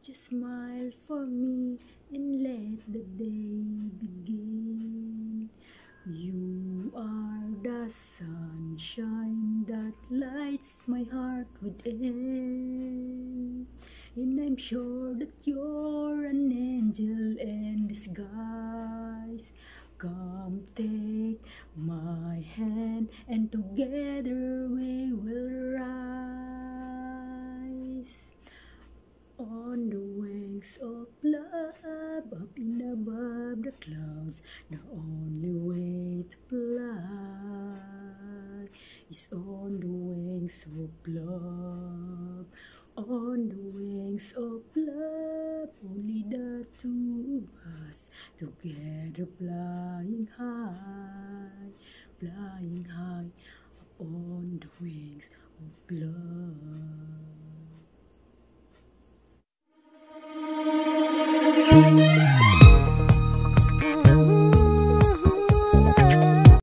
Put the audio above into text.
Just smile for me and let the day begin. You are the sunshine that lights my heart within. And I'm sure that you're an angel in disguise. Come take my hand and together we will rise. On the wings of love, up and above the clouds, the only way to fly is on the wings of love. On the wings of love, only the two of us, together flying high up on the wings of love.